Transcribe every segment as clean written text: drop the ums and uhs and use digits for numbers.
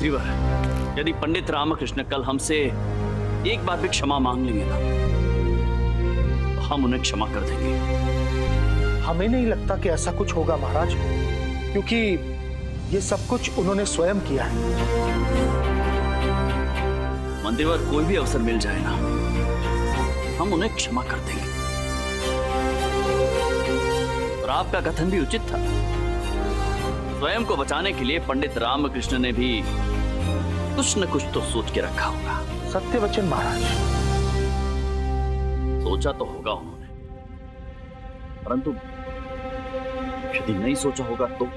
मंत्रीवर, यदि पंडित रामकृष्ण कल हमसे एक बार भी क्षमा मांग लेंगे ना, तो हम उन्हें क्षमा कर देंगे। हमें नहीं लगता कि ऐसा कुछ होगा महाराज, क्योंकि ये सब कुछ उन्होंने स्वयं किया है। मंत्रीवर, कोई भी अवसर मिल जाए ना, हम उन्हें क्षमा कर देंगे। और आपका कथन भी उचित था। स्वयं को बचाने के लिए पंडित रामकृष्ण ने भी कुछ न कुछ तो सोच के रखा होगा। सत्य वचन महाराज। सोचा तो होगा उन्होंने, परंतु यदि नहीं सोचा होगा तो?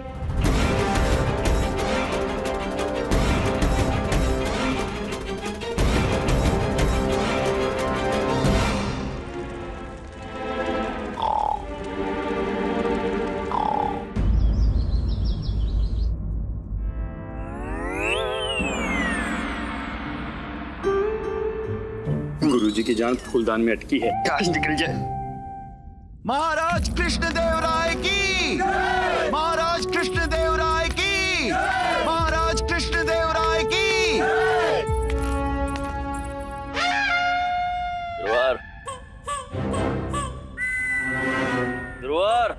गुरुजी की जान फूलदान में अटकी है। काश निकल जाए। महाराज कृष्णदेवराय की, महाराज कृष्णदेवराय की, महाराज कृष्णदेवराय की। गुरुवार, गुरुवार।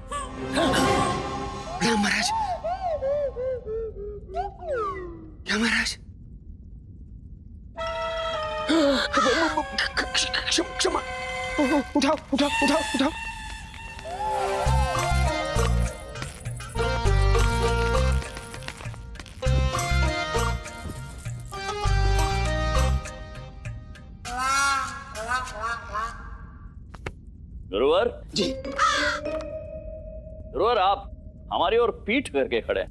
क्या महाराज? क्या महाराज? क्षमा, उठाओ उठाओ उठाओ उठाओ। गुरुवार जी। गुरुवार, आप हमारी ओर पीठ करके खड़े हैं।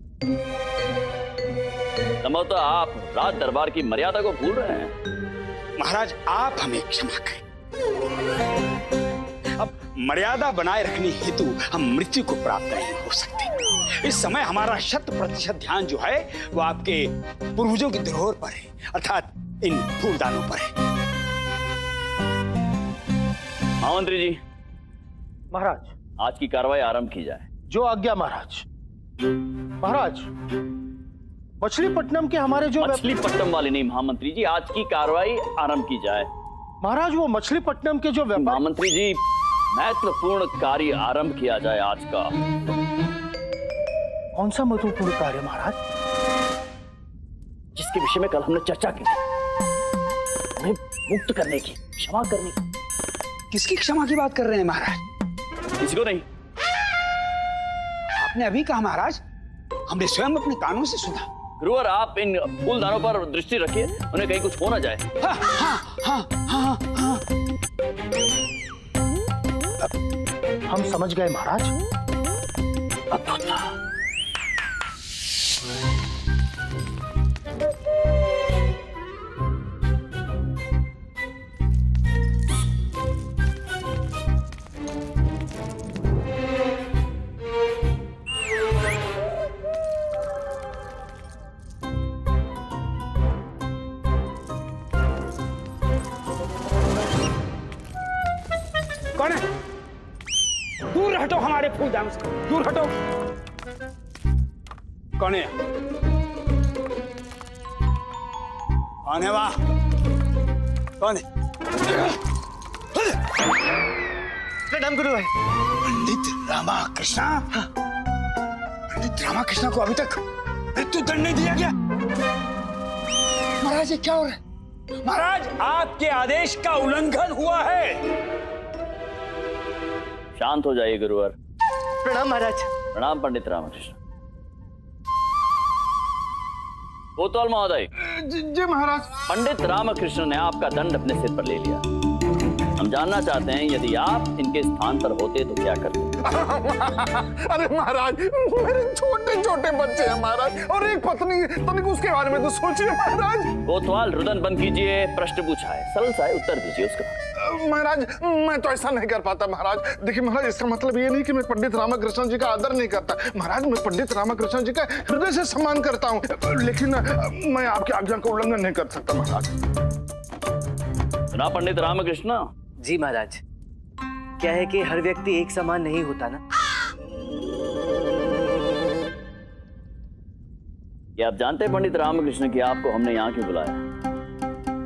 संभवतः आप राज दरबार की मर्यादा को भूल रहे हैं। महाराज, आप हमें क्षमा करें। अब मर्यादा बनाए रखने हेतु हम मृत्यु को प्राप्त नहीं हो सकते। इस समय हमारा 100% ध्यान जो है वो आपके पूर्वजों की धरोहर पर है, अर्थात इन फूलदानों पर है। महामंत्री जी, महाराज, आज की कार्रवाई आरंभ की जाए। जो आज्ञा महाराज। महाराज, मछलीपट्टनम के हमारे जो मछलीपट्टनम वाले नहीं महामंत्री जी, आज की कार्रवाई आरंभ की जाए। महाराज, वो मछलीपट्टनम के जो व्यापार। महामंत्री जी, महत्वपूर्ण कार्य आरंभ किया जाए आज का। कौन सा महत्वपूर्ण कार्य महाराज? जिसके विषय में कल हमने चर्चा की थी, उन्हें मुक्त करने की, क्षमा करने की। किसकी क्षमा की बात कर रहे हैं महाराज? किसी को नहीं। आपने अभी कहा महाराज, हमने स्वयं अपने कानों से सुना। गुरुवार, आप इन फूलदानों पर दृष्टि रखिए, उन्हें कहीं कुछ हो ना जाए। हाँ, हाँ, हाँ, हाँ, हाँ। हम समझ गए महाराज। अद्भुत। कौन है? दूर हटो हमारे फूलदान से, दूर हटो। कौन है? कौन है वहां? कौन है? प्रणाम गुरुवार। पंडित रामकृष्ण। पंडित रामकृष्ण को अभी तक मृत्यु दंड नहीं दिया गया। महाराज, ये क्या हो रहा है? महाराज, आपके आदेश का उल्लंघन हुआ है। शांत हो जाइए गुरुवार। प्रणाम महाराज। प्रणाम पंडित रामकृष्ण। कोतवाल महोदय। जी महाराज। पंडित रामकृष्ण ने आपका दंड अपने सिर पर ले लिया। हम जानना चाहते हैं, यदि आप इनके स्थान पर होते तो क्या करते? अरे महाराज, मेरे छोटे छोटे बच्चे हैं महाराज, और एक पत्नी, तनिक उसके बारे में तो सोचिए महाराज। कोतवाल, रुदन बंद कीजिए। प्रश्न पूछा है, सरल सा है, उत्तर दीजिए उसका। महाराज, मैं तो ऐसा नहीं कर पाता महाराज। देखिए महाराज, इसका मतलब ये नहीं कि मैं पंडित रामकृष्ण जी का आदर नहीं करता। महाराज, मैं पंडित रामकृष्ण जी का हृदय से सम्मान करता हूँ, लेकिन मैं आपकी आज्ञा का उल्लंघन नहीं कर सकता महाराज। सुना पंडित रामकृष्ण? जी महाराज। क्या है कि हर व्यक्ति एक समान नहीं होता ना। क्या आप जानते हैं पंडित रामकृष्ण कि आपको हमने यहाँ क्यों बुलाया?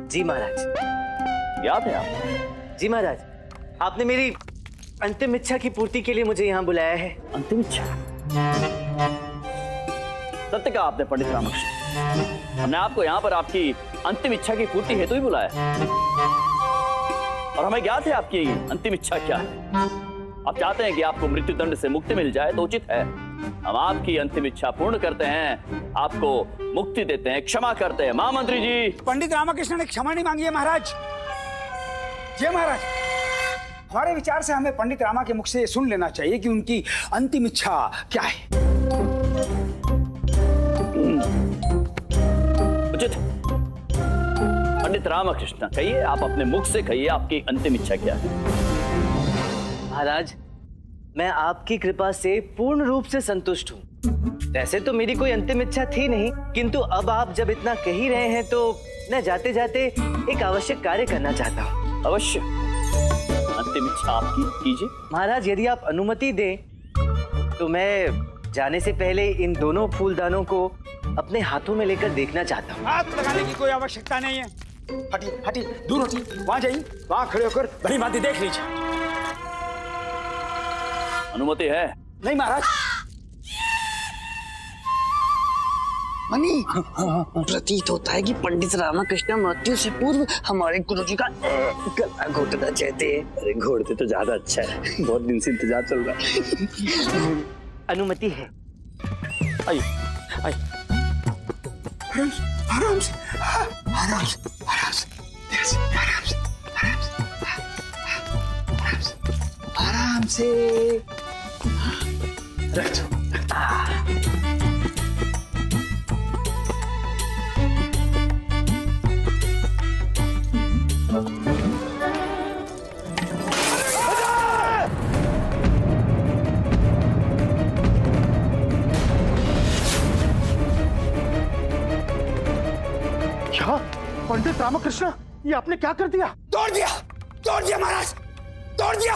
जी महाराज। याद है आपको? जी महाराज, आपने मेरी अंतिम इच्छा की पूर्ति के लिए मुझे यहाँ बुलाया है। अंतिम इच्छा? सत्य कहा आपने पंडित रामकृष्ण। हमने आपको यहाँ पर आपकी अंतिम इच्छा की पूर्ति हेतु ही बुलाया, और हमें ज्ञात है आपकी अंतिम इच्छा क्या है। आप चाहते हैं कि आपको मृत्यु दंड से मुक्ति मिल जाए, तो उचित है हम आपकी अंतिम इच्छा पूर्ण करते हैं, आपको मुक्ति देते हैं, क्षमा करते हैं। महामंत्री जी। पंडित रामकृष्ण ने क्षमा नहीं मांगी है महाराज। जय महाराज, हमारे विचार से हमें पंडित रामा के मुख से सुन लेना चाहिए कि उनकी अंतिम इच्छा क्या है। उचित। पंडित रामकृष्ण कहिए, आप अपने मुख से कहिए आपकी अंतिम इच्छा क्या है। महाराज, मैं आपकी कृपा से पूर्ण रूप से संतुष्ट हूँ। वैसे तो मेरी कोई अंतिम इच्छा थी नहीं, किंतु अब आप जब इतना कह ही रहे हैं तो मैं जाते जाते एक आवश्यक कार्य करना चाहता हूँ। अवश्य, अंतिम इच्छा आपकी कीजिए। महाराज, यदि आप अनुमति दें तो मैं जाने से पहले इन दोनों फूलदानों को अपने हाथों में लेकर देखना चाहता हूँ। हाथ लगाने की कोई आवश्यकता नहीं है। हटी हटी, दूर हटी, वहां जाइए, वहां खड़े होकर भली भांति देख लीजिए। अनुमति है? नहीं महाराज। मनी, प्रतीत होता है कि पंडित रामकृष्ण मृत्यु से पूर्व हमारे गुरुजी का गला घोटना चाहते हैं। अरे घोड़ते तो ज्यादा अच्छा है, बहुत दिन से इंतजार चल रहा है। अनुमति है। आइए आइए, आराम से, आराम से, आराम से, आराम से, आराम से, आराम से रख दो। क्या पंडित रामकृष्ण, ये आपने क्या कर दिया? तोड़ दिया महाराज, तोड़ दिया।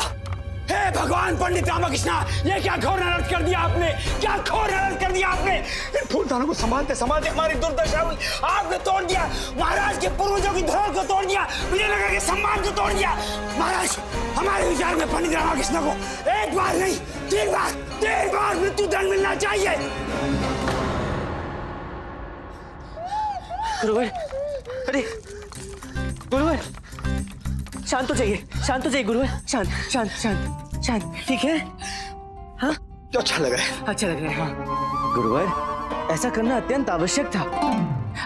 हे भगवान पंडित रामकृष्ण, ये क्या घोर अनर्थ कर दिया आपने, क्या घोर अनर्थ कर दिया आपने। इन फूलदानों को संभालते संभालते हमारी दुर्दशा हुई, आपने तोड़ दिया। महाराज के पूर्वजों की धरोहर को तोड़ दिया, विजयनगर के सम्मान को तोड़ दिया। महाराज, हमारे विचार में पंडित रामकृष्ण को एक बार नहीं 3 बार मृत्यु दंड मिलना चाहिए। गुरुवर, अरे गुरुवर, शांत हो जाइए गुरुवर, शांत शांत शांत शांत, ठीक है? हाँ, तो अच्छा लग रहा है। अच्छा लग रहा है। हाँ गुरुवर, ऐसा करना अत्यंत आवश्यक था।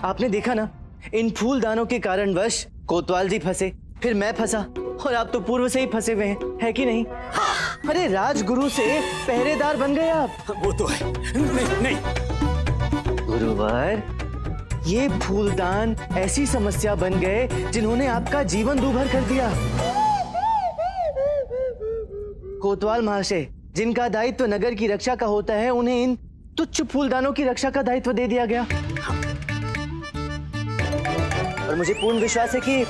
आपने देखा ना, इन फूलदानों के कारणवश कोतवाल जी फंसे, फिर मैं फंसा, और आप तो पूर्व से ही फंसे हुए हैं, है कि नहीं? हाँ। अरे राजगुरु से पहरेदार बन गए आप। वो तो है। नहीं गुरुवर, ये फूलदान ऐसी समस्या बन गए जिन्होंने आपका जीवन दूभर कर दिया। कोतवाल महाशय, जिनका दायित्व नगर की रक्षा का होता है, उन्हें इन तुच्छ फूलदानों की रक्षा का दायित्व दे दिया गया। और मुझे पूर्ण विश्वास है कि,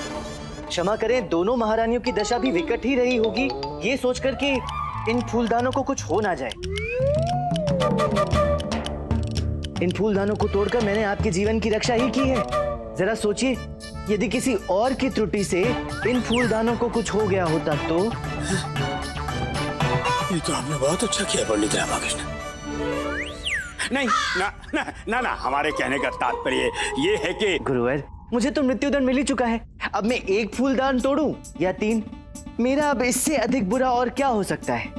क्षमा करें, दोनों महारानियों की दशा भी विकट ही रही होगी, ये सोचकर कि इन फूलदानों को कुछ हो ना जाए। इन फूलदानों को तोड़कर मैंने आपके जीवन की रक्षा ही की है। जरा सोचिए, यदि किसी और की त्रुटि से इन फूलदानों को कुछ हो गया होता तो। ये तो आपने बहुत अच्छा किया पंडित रामकृष्ण। नहीं ना, हमारे कहने का तात्पर्य ये है कि गुरुवर, मुझे तो मृत्युदंड मिल ही चुका है। अब मैं एक फूलदान तोड़ूं या 3, मेरा अब इससे अधिक बुरा और क्या हो सकता है।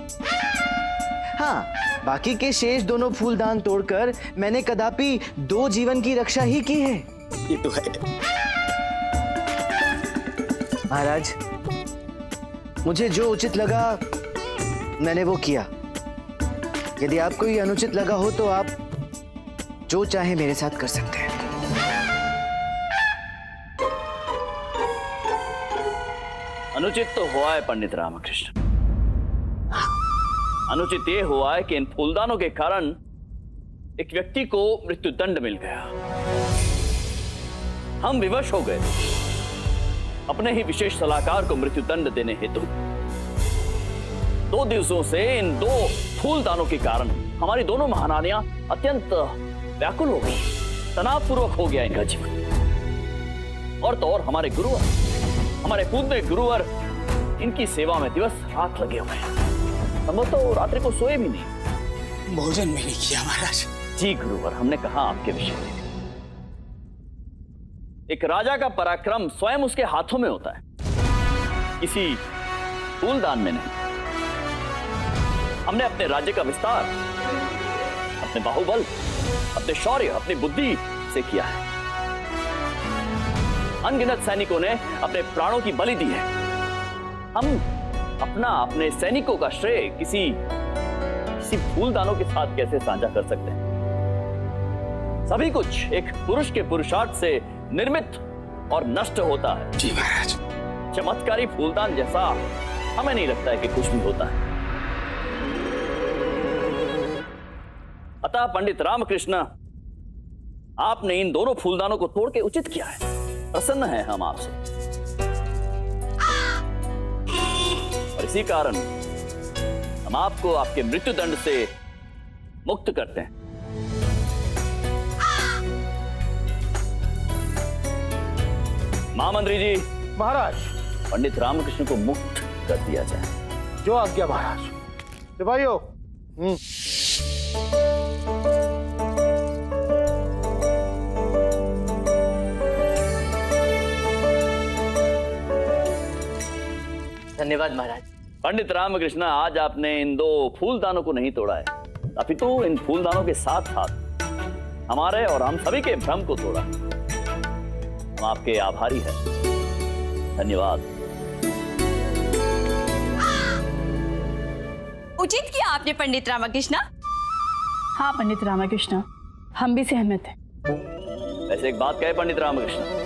हाँ, बाकी के शेष दोनों फूलदान तोड़कर मैंने कदापि 2 जीवन की रक्षा ही की है। ये तो है। महाराज, मुझे जो उचित लगा मैंने वो किया। यदि आपको ये अनुचित लगा हो तो आप जो चाहे मेरे साथ कर सकते हैं। अनुचित तो हुआ है पंडित रामकृष्ण। अनुचित ये हुआ है कि इन फूलदानों के कारण एक व्यक्ति को मृत्युदंड मिल गया। हम विवश हो गए अपने ही विशेष सलाहकार को मृत्युदंड देने हेतु। 2 दिवसों से इन 2 फूलदानों के कारण हमारी दोनों महारानियां अत्यंत व्याकुल हो गई। तनावपूर्वक हो गया इनका जीवन। और तो और हमारे गुरुवर, हमारे पूज्य गुरुवर, इनकी सेवा में दिवस रात लगे हुए हैं। संभवतः तो रात्रि को सोए भी नहीं। भोजन भी नहीं किया महाराज। जी गुरुवर, हमने कहा आपके विषय में। एक राजा का पराक्रम स्वयं उसके हाथों में होता है, किसी फूलदान में नहीं। हमने अपने राज्य का विस्तार अपने बाहुबल, अपने शौर्य, अपनी बुद्धि से किया है। अनगिनत सैनिकों ने अपने प्राणों की बलि दी है। हम अपने सैनिकों का श्रेय किसी फूलदानों के साथ कैसे साझा कर सकते हैं? सभी कुछ एक पुरुष के पुरुषार्थ से निर्मित और नष्ट होता है। जी महाराज। चमत्कारी फूलदान जैसा हमें नहीं लगता है कि कुछ भी होता है। अतः पंडित रामकृष्ण, आपने इन दोनों फूलदानों को तोड़ के उचित किया है। प्रसन्न हैं हम आपसे, और इसी कारण हम आपको आपके मृत्यु दंड से मुक्त करते हैं। महामंत्री जी। महाराज। पंडित रामकृष्ण को मुक्त कर दिया जाए। जो आज्ञा महाराज। सिपाहियों। धन्यवाद महाराज। पंडित रामकृष्ण, आज आपने इन दो फूलदानों को नहीं तोड़ा है, अपितु इन फूलदानों के साथ साथ हमारे और हम सभी के भ्रम को तोड़ा। हम आपके आभारी हैं। धन्यवाद। उचित किया आपने पंडित रामकृष्ण। हाँ पंडित रामकृष्ण, हम भी सहमत हैं। वैसे एक बात कहे पंडित रामकृष्ण,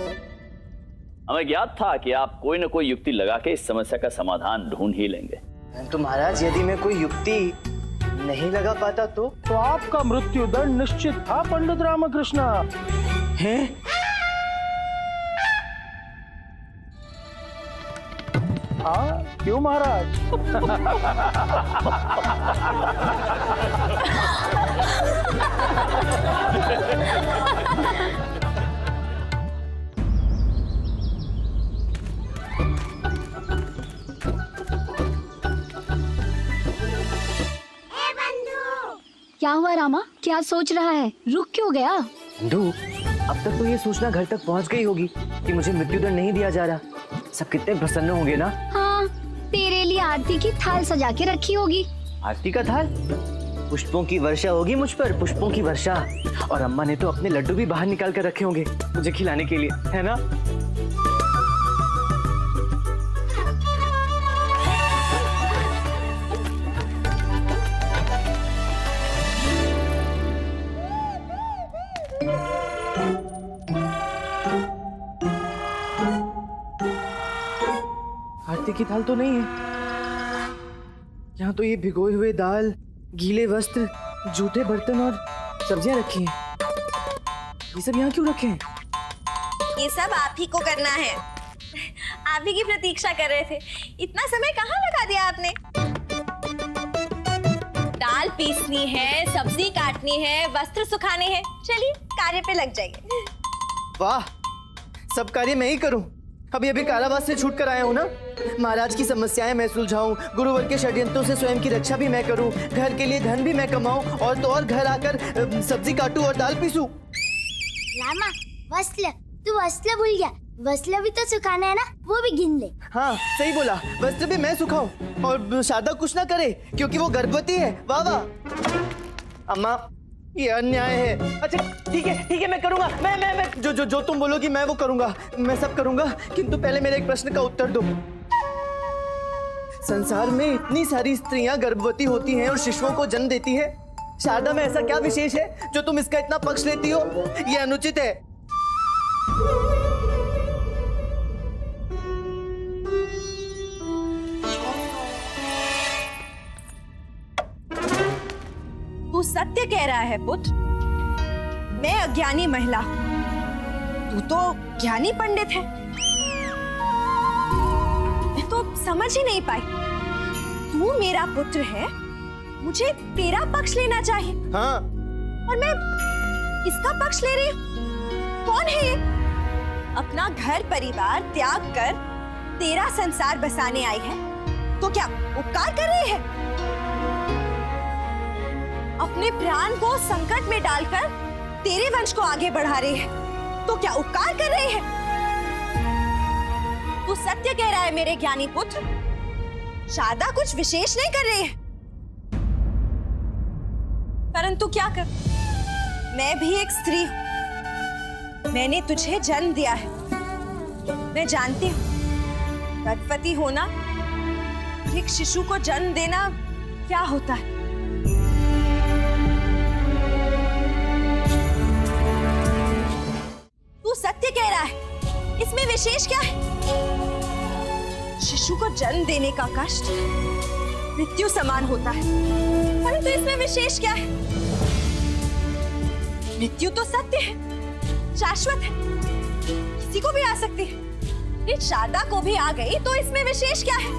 हमें ज्ञात था कि आप कोई न कोई युक्ति लगा के इस समस्या का समाधान ढूंढ ही लेंगे। तो महाराज, यदि मैं कोई युक्ति नहीं लगा पाता तो आपका मृत्यु दंड निश्चित था पंडित रामकृष्ण। हैं? हाँ, क्यों महाराज? क्या हुआ रामा? क्या सोच रहा है? रुक क्यों गया? बंधु, अब तक तो ये सूचना घर तक पहुंच गई होगी कि मुझे मृत्युदंड नहीं दिया जा रहा। सब कितने प्रसन्न होंगे ना। हाँ, तेरे लिए आरती की थाल सजा के रखी होगी। आरती का थाल? पुष्पों की वर्षा होगी मुझ पर, पुष्पों की वर्षा। और अम्मा ने तो अपने लड्डू भी बाहर निकाल कर रखे होंगे मुझे खिलाने के लिए, है ना? आरती की थाल तो नहीं है। यहाँ तो ये भिगोए हुए दाल, गीले वस्त्र, जूठे बर्तन और सब्जियां रखी हैं। ये सब यहाँ क्यों रखे हैं? ये सब आप ही को करना है। आप ही की प्रतीक्षा कर रहे थे। इतना समय कहाँ लगा दिया आपने? दाल पीसनी है, सब्जी काटनी है, वस्त्र सुखाने हैं। चलिए कार्य पे लग जाइए। वाह, सब कार्य मैं ही करूं। अभी कारावास से छूट कर आया हूँ ना। महाराज की समस्याएं मैं सुलझाऊं, गुरुवर के षड्यंत्रों से स्वयं की रक्षा भी मैं करूं, घर के लिए धन भी मैं कमाऊं, और तो और घर आकर सब्जी काटूं और दाल पीसूं। रामा, वस्त्र, तू वस्त्र भूल गया। वस्त्र भी तो सुखाना है ना, वो भी गिन ले। हाँ सही बोला, वस्त्र भी मैं सुखाऊं और शारदा कुछ ना करे क्योंकि वो गर्भवती है। वाह वाह। अम्मा, ये अन्याय है। अच्छा ठीक है मैं करूंगा। मैं जो तुम बोलोगी मैं वो करूंगा, मैं सब करूंगा। किंतु पहले मेरे एक प्रश्न का उत्तर दो। संसार में इतनी सारी स्त्रियां गर्भवती होती हैं और शिशुओं को जन्म देती है। शारदा में ऐसा क्या विशेष है जो तुम इसका इतना पक्ष लेती हो? ये अनुचित है। तू सत्य कह रहा है पुत्र। मैं अज्ञानी महिला, तू तो ज्ञानी पंडित है। मैं तो समझ ही नहीं पाई। तू मेरा पुत्र है, मुझे तेरा पक्ष लेना चाहिए। हाँ। और मैं इसका पक्ष ले रही हूँ। कौन है ये? अपना घर परिवार त्याग कर तेरा संसार बसाने आई है तो क्या उपकार कर रहे हैं? अपने प्राण को संकट में डालकर तेरे वंश को आगे बढ़ा रहे हैं तो क्या उपकार कर रहे हैं? तू सत्य कह रहा है मेरे ज्ञानी पुत्र, शारदा कुछ विशेष नहीं कर रही है। परंतु क्या कर, मैं भी एक स्त्री हूं। मैंने तुझे जन्म दिया है। मैं जानती हूं गर्भवती होना, एक शिशु को जन्म देना क्या होता है। तू सत्य कह रहा है, इसमें विशेष क्या है? शिशु को जन्म देने का कष्ट मृत्यु समान होता है, परंतु इसमें विशेष क्या है? मृत्यु तो सत्य है, शाश्वत है, किसी को भी आ सकती है। ये शारदा को भी आ गई तो इसमें विशेष क्या है?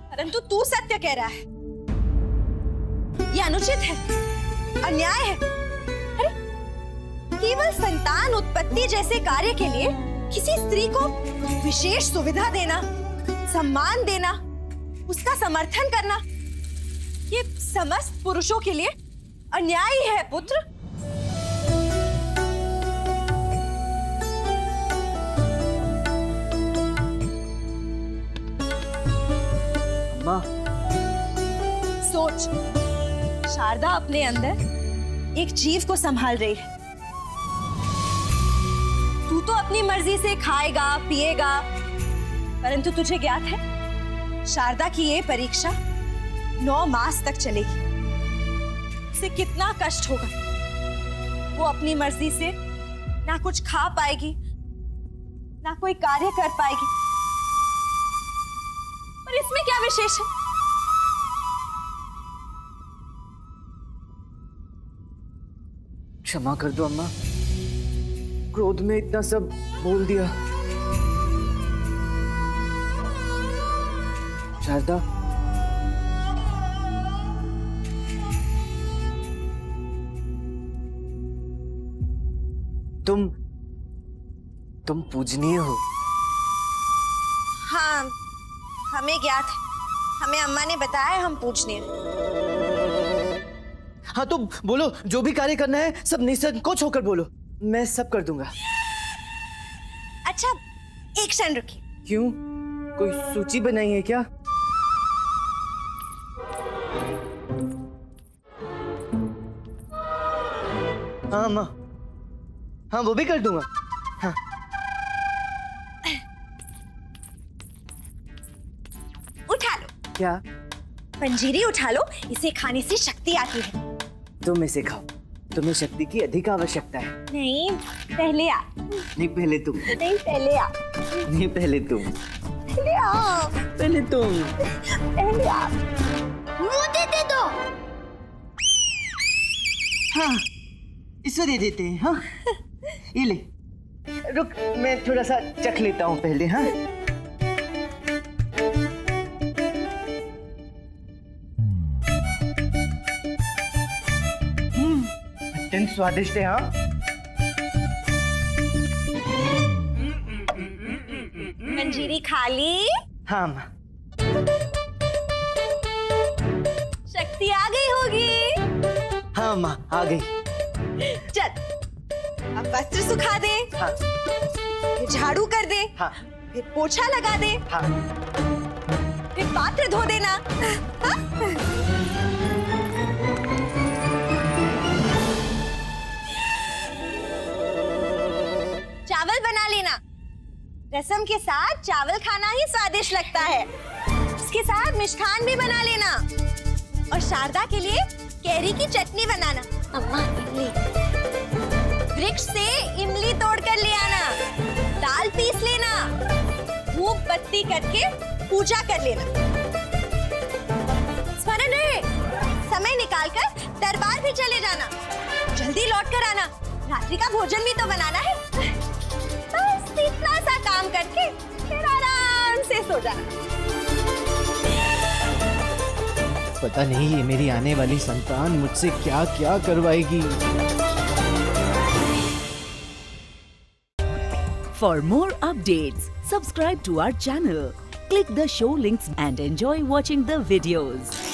परंतु तू सत्य कह रहा है, यह अनुचित है, अन्याय है। अरे केवल संतान उत्पत्ति जैसे कार्य के लिए किसी स्त्री को विशेष सुविधा देना, सम्मान देना, उसका समर्थन करना, ये समस्त पुरुषों के लिए अन्याय है पुत्र। अम्मा, सोच, शारदा अपने अंदर एक जीव को संभाल रही है। तू तो अपनी मर्जी से खाएगा पिएगा, परंतु तुझे ज्ञात है शारदा की ये परीक्षा 9 मास तक चलेगी। उसे कितना कष्ट होगा। वो अपनी मर्जी से ना कुछ खा पाएगी, ना कोई कार्य कर पाएगी। पर इसमें क्या विशेष है? क्षमा कर दो अम्मा, क्रोध में इतना सब बोल दिया। शारदा, तुम पूजनीय हो। हाँ, हमें ज्ञात है, हमें अम्मा ने बताया हम पूजनीय। हाँ तो बोलो, जो भी कार्य करना है सब निसंकोच होकर बोलो, मैं सब कर दूंगा। अच्छा, एक क्षण रुकिए। क्यों, कोई सूची बनाई है क्या? हाँ माँ, हाँ वो भी कर दूंगा। हाँ। उठा लो। क्या? पंजीरी उठा लो, इसे खाने से शक्ति आती है। तुम इसे खाओ, तुम्हें शक्ति की अधिक आवश्यकता है। नहीं, पहले आ। नहीं पहले तुम। नहीं, पहले आ। नहीं पहले तुम। पहले आ। पहले तुम। पहले आ। मुंह दे दो। हाँ, इसको दे देते हैं। हाँ, ये ले। रुक, मैं थोड़ा सा चख लेता हूँ पहले। हाँ, अत्यंत स्वादिष्ट है। हाँ, मंजीरी खा ली? हाँ माँ। शक्ति आ गई होगी। हाँ माँ, आ गई। चल, अब वस्त्र सुखा दे। हाँ। फिर झाड़ू कर दे। हाँ। फिर पोछा लगा दे। हाँ। फिर पात्र धो देना। हाँ? चावल बना लेना। रसम के साथ चावल खाना ही स्वादिष्ट लगता है। इसके साथ मिष्ठान भी बना लेना। और शारदा के लिए कैरी की चटनी बनाना। अम्मा, इमली। वृक्ष से इमली तोड़ कर ले आना। दाल पीस लेना। धूप बत्ती करके पूजा कर लेना। स्मरण रहे, समय निकालकर दरबार भी चले जाना। जल्दी लौट कर आना, रात्रि का भोजन भी तो बनाना है। बस इतना सा काम करके फिर आराम से सो जाना। पता नहीं ये मेरी आने वाली संतान मुझसे क्या क्या करवाएगी। For more updates, subscribe to our channel, click the show links and enjoy watching the videos.